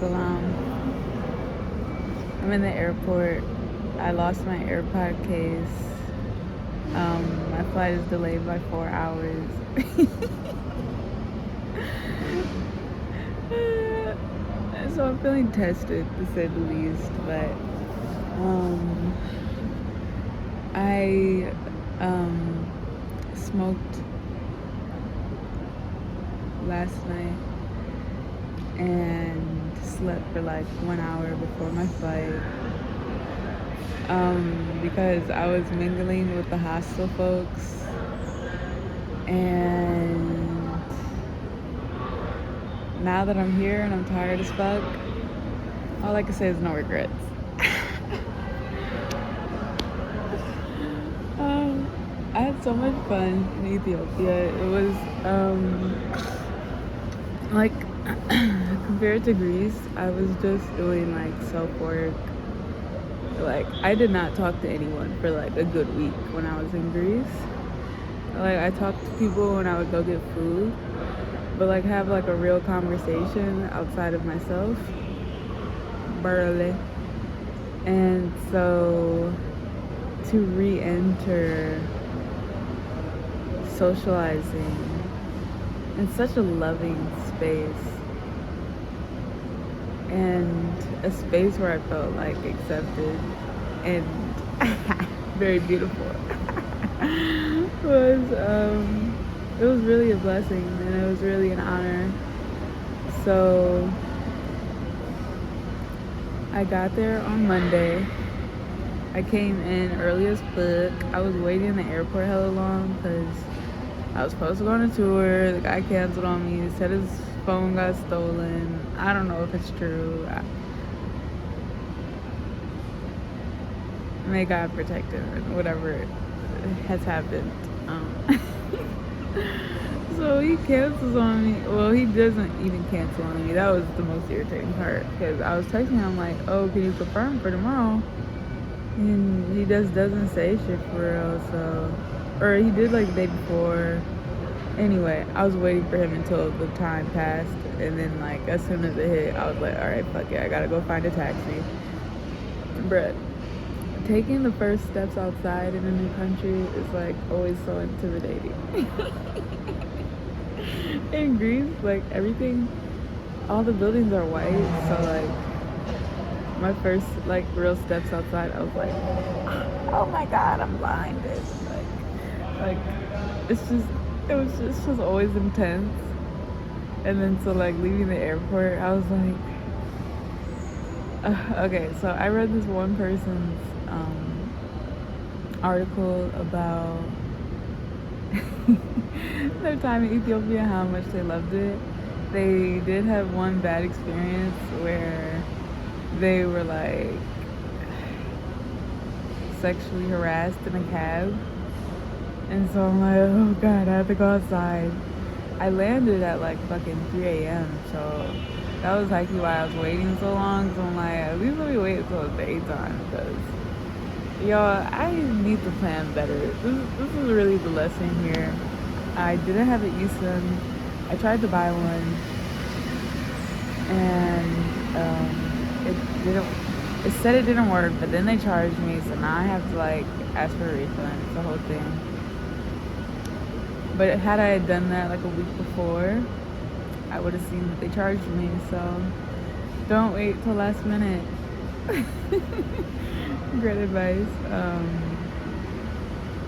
Salam. I'm in the airport. I lost my AirPod case. My flight is delayed by 4 hours. So I'm feeling tested, to say the least. But I smoked last night and slept for like 1 hour before my flight. Because I was mingling with the hostel folks, and now that I'm here and I'm tired as fuck, all I can say is no regrets. I had so much fun in Ethiopia. It was like compared to Greece, I was just doing like self-work. Like, I did not talk to anyone for like a good week when I was in Greece. Like, I talked to people when I would go get food, but like have like a real conversation outside of myself, barely. And so to re-enter socializing in such a loving space, and a space where I felt like accepted and very beautiful was it was really a blessing, and it was really an honor. So I got there on Monday. I came in early as fuck. I was waiting in the airport hella long because I was supposed to go on a tour. The guy canceled on me. He said his phone got stolen. I don't know if it's true. May God protect him and whatever has happened. So he cancels on me. Well, he doesn't even cancel on me. That was the most irritating part, because I was texting him like, oh, can you confirm for tomorrow? And he just doesn't say shit for real. So, or he did like the day before. Anyway, I was waiting for him until the time passed, and then like as soon as it hit, I was like, all right, fuck it, I gotta go find a taxi. Bruh, taking the first steps outside in a new country is like always so intimidating. In Greece, like everything, all the buildings are white, so like my first like real steps outside, I was like, oh my god, I'm blinded. Like it's just, it was always intense. And then so like leaving the airport, I was like, okay, so I read this one person's article about their time in Ethiopia, how much they loved it. They did have one bad experience where they were like sexually harassed in a cab. And so I'm like, oh god, I have to go outside. I landed at like fucking 3 a.m. So that was actually why I was waiting so long. So I'm like, at least let me wait until daytime, because y'all, I need to plan better. This is really the lesson here. I didn't have an eSIM. I tried to buy one, and it said it didn't work, but then they charged me, so now I have to like ask for a refund. It's the whole thing. But had I done that like a week before, I would have seen that they charged me. So don't wait till last minute. Great advice.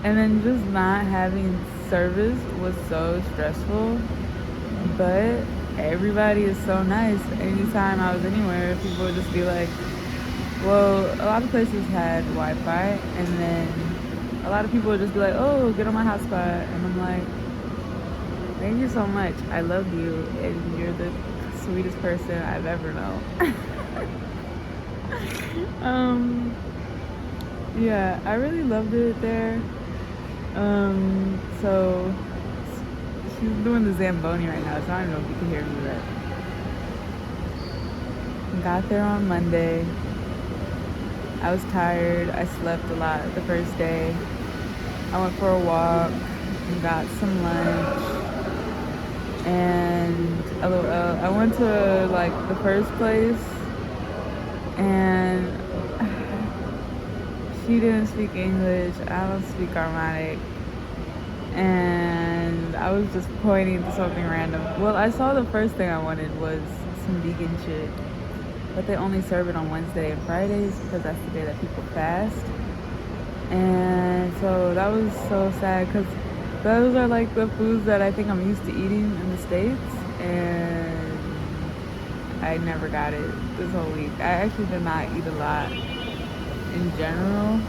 And then just not having service was so stressful, but everybody is so nice. Anytime I was anywhere, people would just be like, well, a lot of places had Wi-Fi, and then a lot of people would just be like, oh, get on my hotspot. And I'm like, thank you so much. I love you, and you're the sweetest person I've ever known. Yeah, I really loved it there. So she's doing the Zamboni right now, so I don't know if you can hear me, but got there on Monday. I was tired. I slept a lot the first day. I went for a walk and got some lunch, And I went to like the first place, and she didn't speak English. I don't speak Armenic. And I was just pointing to something random. Well, I saw the first thing I wanted was some vegan shit, but they only serve it on Wednesday and Fridays because that's the day that people fast. And so that was so sad because those are like the foods that I think I'm used to eating in the States, and I never got it this whole week. I actually did not eat a lot in general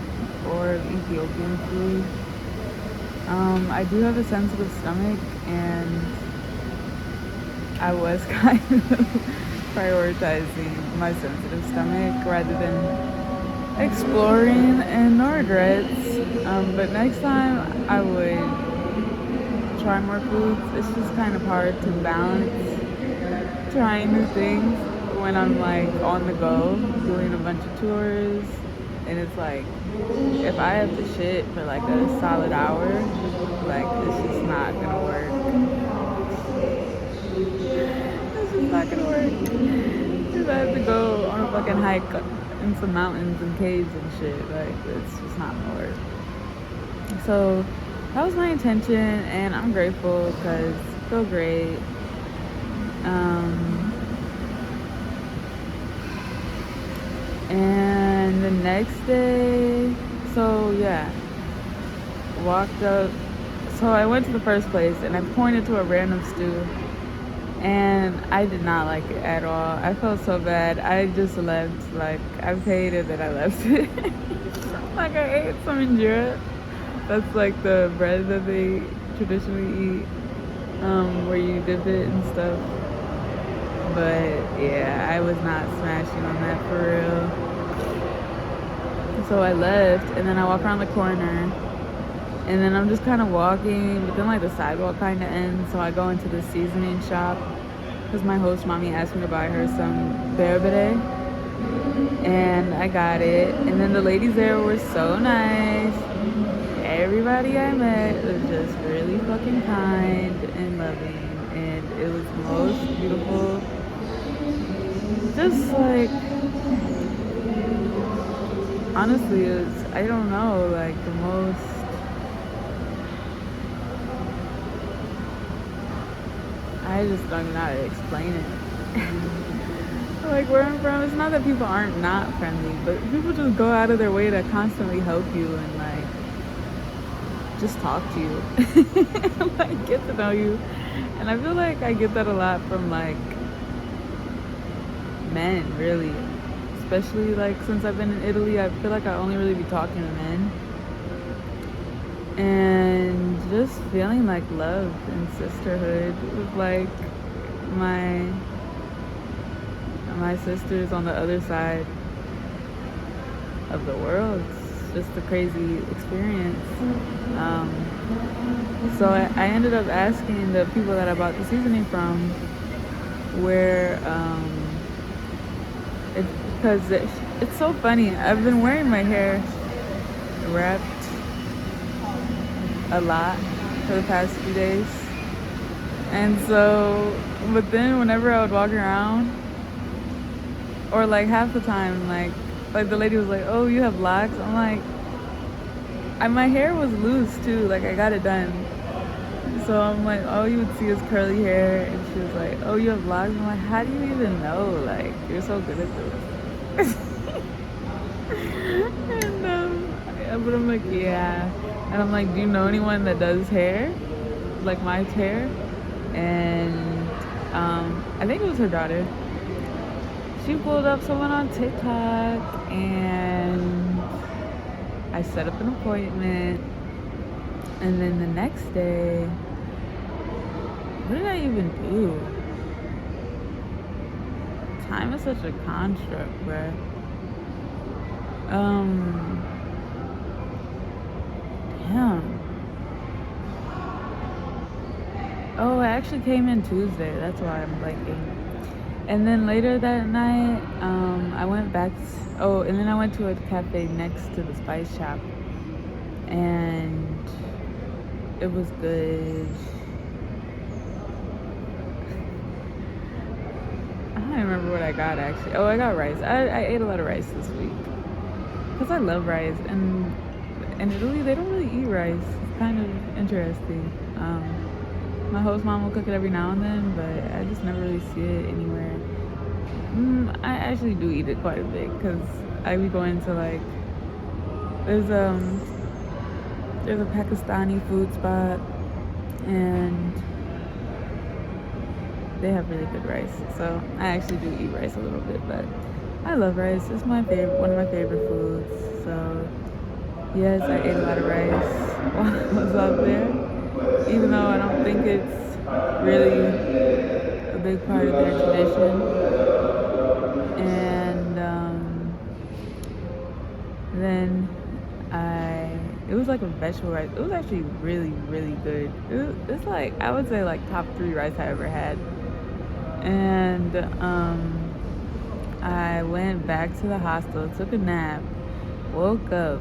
or Ethiopian food. I do have a sensitive stomach, and I was kind of prioritizing my sensitive stomach rather than exploring, and no regrets. But next time I would try more foods. It's just kind of hard to balance trying new things when I'm like on the go doing a bunch of tours, and it's like if I have to shit for like a solid hour, like it's just not gonna work. It's just not gonna work. Because I have to go on a fucking hike in some mountains and caves and shit. Like it's just not gonna work. So that was my intention, and I'm grateful because I feel great. And the next day, so yeah, walked up. So I went to the first place and I pointed to a random stew, and I did not like it at all. I felt so bad. I just left. Like I paid it, that I left it. Like I ate some injera. That's like the bread that they traditionally eat, where you dip it and stuff. But yeah, I was not smashing on that for real. So I left, and then I walk around the corner, and then I'm just kind of walking, but then like the sidewalk kind of ends, so I go into the seasoning shop because my host mommy asked me to buy her some berbere, and I got it. And then the ladies there were so nice. Everybody I met was just really fucking kind and loving, and it was the most beautiful. Just like, honestly, it was, I don't know, like the most, I just don't even know how to explain it. Like where I'm from, it's not that people aren't not friendly, but people just go out of their way to constantly help you and like just talk to you. Like get to know you. And I feel like I get that a lot from like men, really. Especially like since I've been in Italy, I feel like I only really be talking to men. And just feeling like love and sisterhood with like my sisters on the other side of the world. It's just a crazy experience. So I ended up asking the people that I bought the seasoning from where because it's so funny. I've been wearing my hair wrapped a lot for the past few days, and so but then whenever I would walk around, or like half the time, like the lady was like, oh, you have locks? I'm like, my hair was loose too, like I got it done. So I'm like, oh, you would see his curly hair, and she was like, oh, you have locks? I'm like, how do you even know? Like, you're so good at this. And but I'm like, yeah. And I'm like, do you know anyone that does hair like my hair? And I think it was her daughter. She pulled up someone on TikTok, and I set up an appointment. And then the next day, what did I even do? Time is such a construct, bruh. Damn. Oh, I actually came in Tuesday. That's why I'm blanking. And then later that night, I went back. And then I went to a cafe next to the spice shop, and it was good. remember what I got actually. Oh, I got rice. I ate a lot of rice this week because I love rice, and in Italy they don't really eat rice. It's kind of interesting. My host mom will cook it every now and then, but I just never really see it anywhere. I actually do eat it quite a bit because I be going to like there's a Pakistani food spot, and they have really good rice. So I actually do eat rice a little bit, but I love rice. It's my favorite, one of my favorite foods. So yes, I ate a lot of rice while I was out there, even though I don't think it's really a big part of their tradition. And then it was like a vegetable rice. It was actually really, really good. It's like, I would say like top 3 rice I ever had. And I went back to the hostel, took a nap, woke up.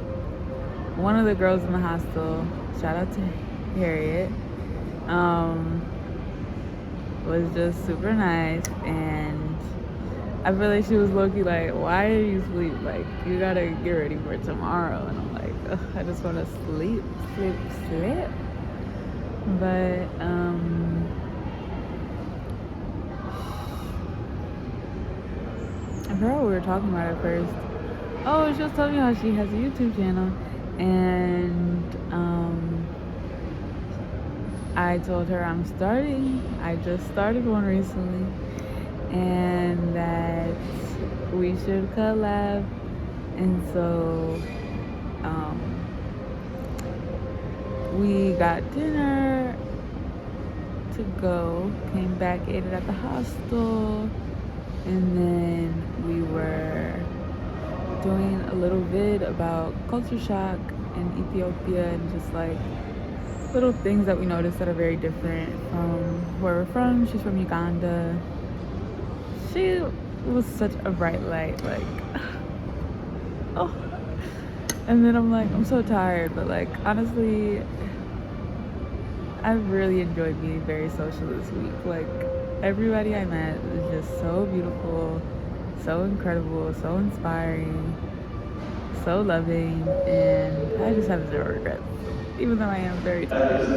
One of the girls in the hostel, shout out to Harriet, was just super nice, and I feel like she was low-key like, why are you asleep? Like, you gotta get ready for tomorrow. And I'm like, ugh, I just want to sleep. But I forgot what we were talking about at first. Oh, she was telling me how she has a YouTube channel, and I told her I just started one recently, and that we should collab. And so we got dinner to go, came back, ate it at the hostel, and then we were doing a little vid about culture shock in Ethiopia, and just like little things that we noticed that are very different from where we're from. She's from Uganda. She was such a bright light, like, oh. And then I'm like, I'm so tired, but like, honestly, I really enjoyed being very social this week. Like, everybody I met was just so beautiful, so incredible, so inspiring, so loving, and I just have zero regrets, even though I am very tired.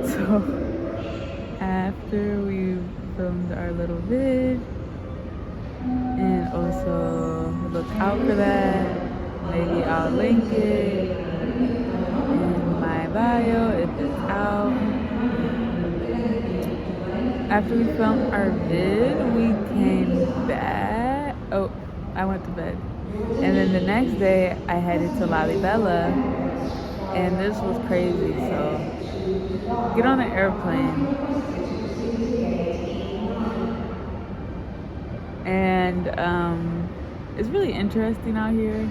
So after we filmed our little vid, and also look out for that, maybe I'll link it in my bio if it's out. After we filmed our vid, we came back. Oh, I went to bed. And then the next day, I headed to Lalibela, and this was crazy. So, get on an airplane, and it's really interesting out here,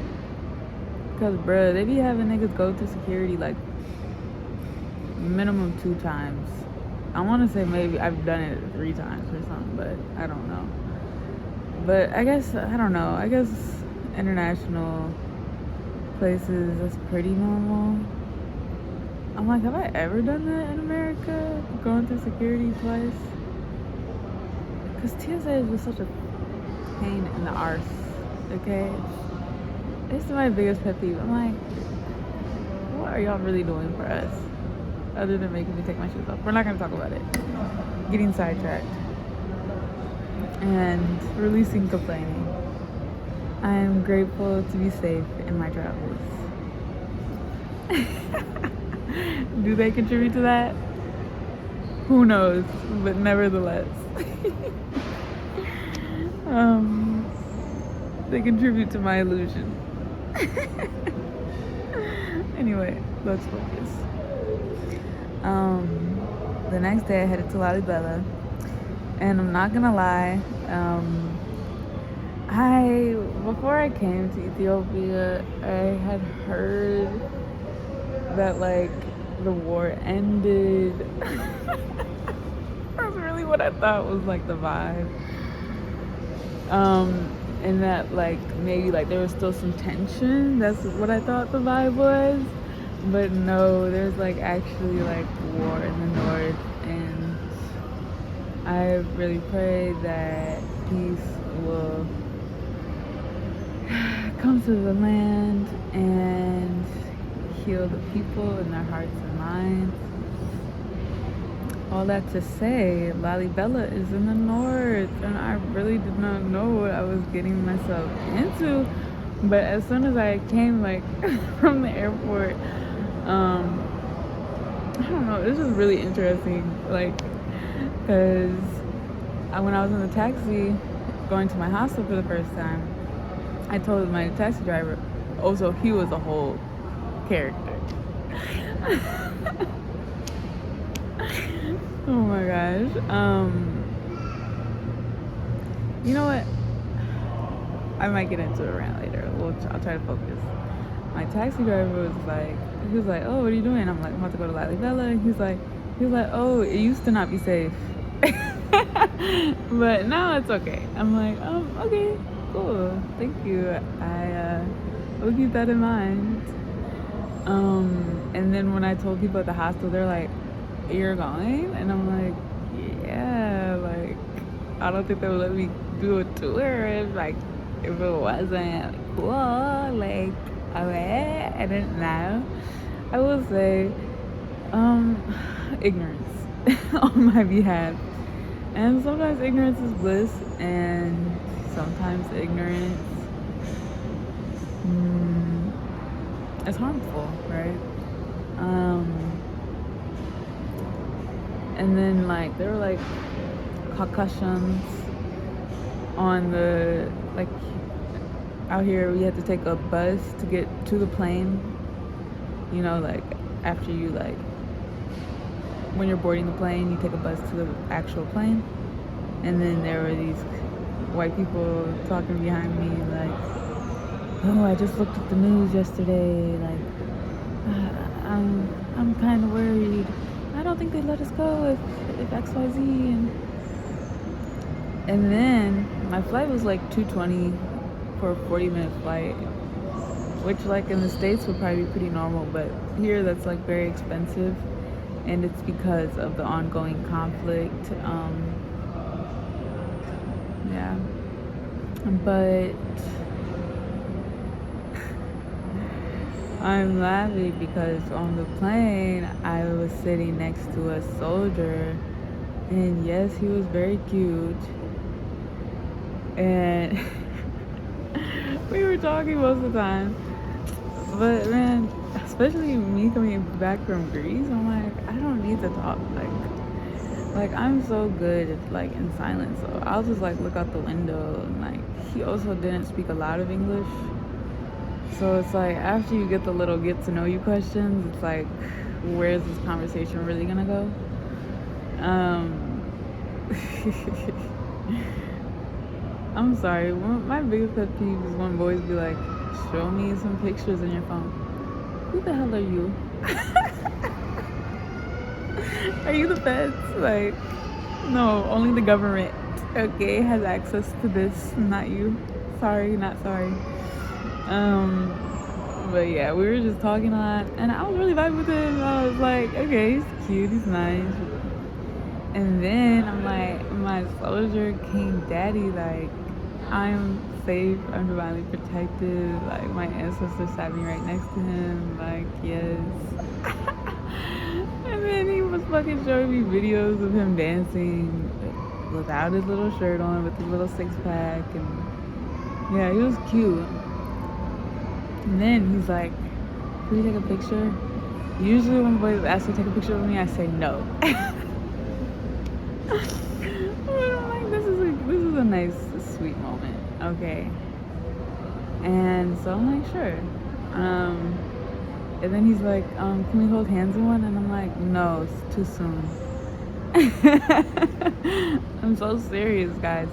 because, bruh, they be having niggas go through security like minimum 2 times. I want to say maybe I've done it 3 times or something, but I don't know. But I guess, I don't know, I guess international places, that's pretty normal. I'm like, have I ever done that in America? Going through security twice? Because TSA is just such a pain in the arse, okay? It's my biggest pet peeve. I'm like, what are y'all really doing for us? Other than making me take my shoes off. We're not going to talk about it. Getting sidetracked. And releasing complaining. I am grateful to be safe in my travels. Do they contribute to that? Who knows? But nevertheless. They contribute to my illusion. Anyway, let's focus. The next day I headed to Lalibela, and I'm not gonna lie, before I came to Ethiopia, I had heard that like the war ended. That's really what I thought was like the vibe. And that like maybe like there was still some tension. That's what I thought the vibe was. But no, there's like actually like war in the north, and I really pray that peace will come to the land and heal the people in their hearts and minds. All that to say, Lalibela is in the north, and I really did not know what I was getting myself into. But as soon as I came like from the airport, I don't know, this was really interesting. Like, because when I was in the taxi going to my hostel for the first time, I told my taxi driver, oh, so he was a whole character. Oh my gosh. You know what? I might get into a rant later. I'll try to focus. My taxi driver he was like, oh, what are you doing? I'm like, I'm about to go to Lalibela. He was like, oh, it used to not be safe. But now it's okay. I'm like, okay, cool. Thank you. I will keep that in mind. And then when I told people at the hostel, they're like, you're going? And I'm like, yeah, like, I don't think they would let me do a tour if it wasn't like, cool, like, okay, I didn't know. I will say, ignorance on my behalf. And sometimes ignorance is bliss, and sometimes ignorance is harmful, right? And then like there were like concussions on the like out here. We had to take a bus to get to the plane. You know, like after you like when you're boarding the plane, you take a bus to the actual plane. And then there were these white people talking behind me like, oh, I just looked at the news yesterday, like I'm kind of worried. I don't think they'd let us go if XYZ. And then my flight was like 2:20 for a 40-minute flight, which like in the States would probably be pretty normal, but here that's like very expensive, and it's because of the ongoing conflict. Yeah, but I'm laughing because on the plane I was sitting next to a soldier, and yes, he was very cute, and we were talking most of the time. But man, especially me coming back from Greece, I'm like, I don't need to talk. Like I'm so good at like in silence, so I'll just like look out the window. And like he also didn't speak a lot of English, so it's like after you get the little get to know you questions, it's like, where's this conversation really gonna go? I'm sorry. My biggest pet peeve is when boys be like, show me some pictures in your phone. Who the hell are you? Are you the feds? Like, no, only the government, okay, has access to this, not you. Sorry, not sorry. But yeah, we were just talking a lot, and I was really vibing with him. I was like, okay, he's cute, he's nice. And then I'm like, my soldier king daddy, like, I'm safe, I'm divinely protected, like my ancestors sat me right next to him, like, yes. And then he was fucking showing me videos of him dancing without his little shirt on, with his little six-pack, and yeah, he was cute. And then he's like, can we take a picture? Usually when boys ask me to take a picture with me, I say no. But I'm like, this is a nice, sweet moment, okay? And so I'm like, sure. And then he's like, can we hold hands in one? And I'm like, no, it's too soon. I'm so serious, guys.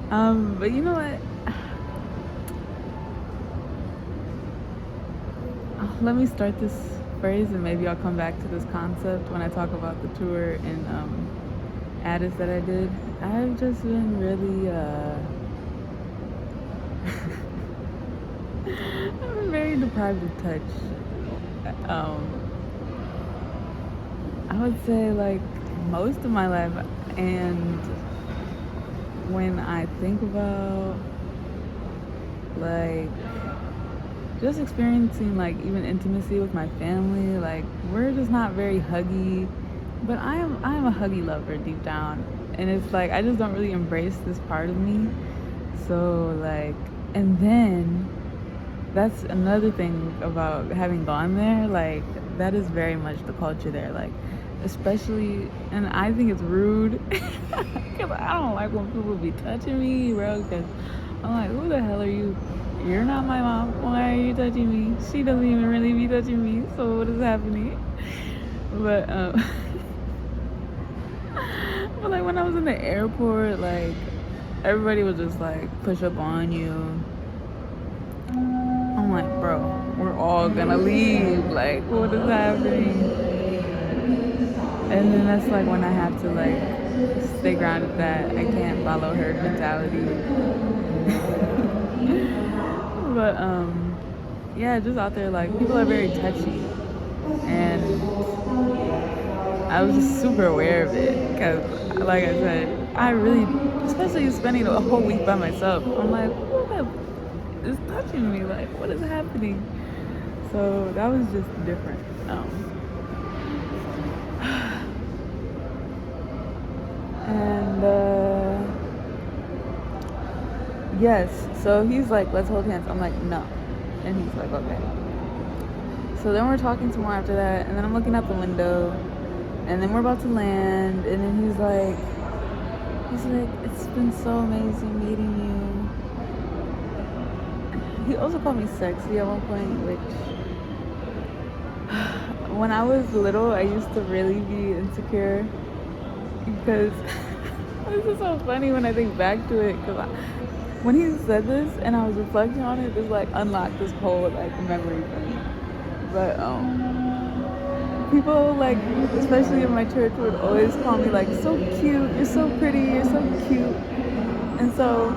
But you know what? Let me start this phrase, and maybe I'll come back to this concept when I talk about the tour in Addis that I did. I've just been really I've been very deprived of touch Um, I would say like most of my life, and when I think about like just experiencing like even intimacy with my family, like we're just not very huggy, but I am a huggy lover deep down, and it's like I just don't really embrace this part of me. So like, and then that's another thing about having gone there, like that is very much the culture there, like especially, and I think it's rude because I don't like when people be touching me, bro, because I'm like, who the hell are you? You're not my mom, why are you touching me? She doesn't even really be touching me, so what is happening? But but like when I was in the airport, like everybody would just like push up on you. I'm like, bro, we're all gonna leave. Like, what is happening? And then that's like when I have to like stay grounded that I can't follow her mentality. But yeah, just out there like people are very touchy, and I was just super aware of it because, like I said, I really, especially spending a whole week by myself. I'm like, who the is touching me? Like, what is happening? So that was just different. And yes, so he's like, let's hold hands. I'm like, no. And he's like, okay. So then we're talking some more after that, and then I'm looking out the window, and then we're about to land, and then he's like, it's been so amazing meeting you. He also called me sexy at one point, which when I was little, I used to really be insecure because this is so funny when I think back to it, because when he said this and I was reflecting on it, this like unlocked this whole like memory for me. But people like, especially in my church, would always call me like so cute, you're so pretty, you're so cute. And so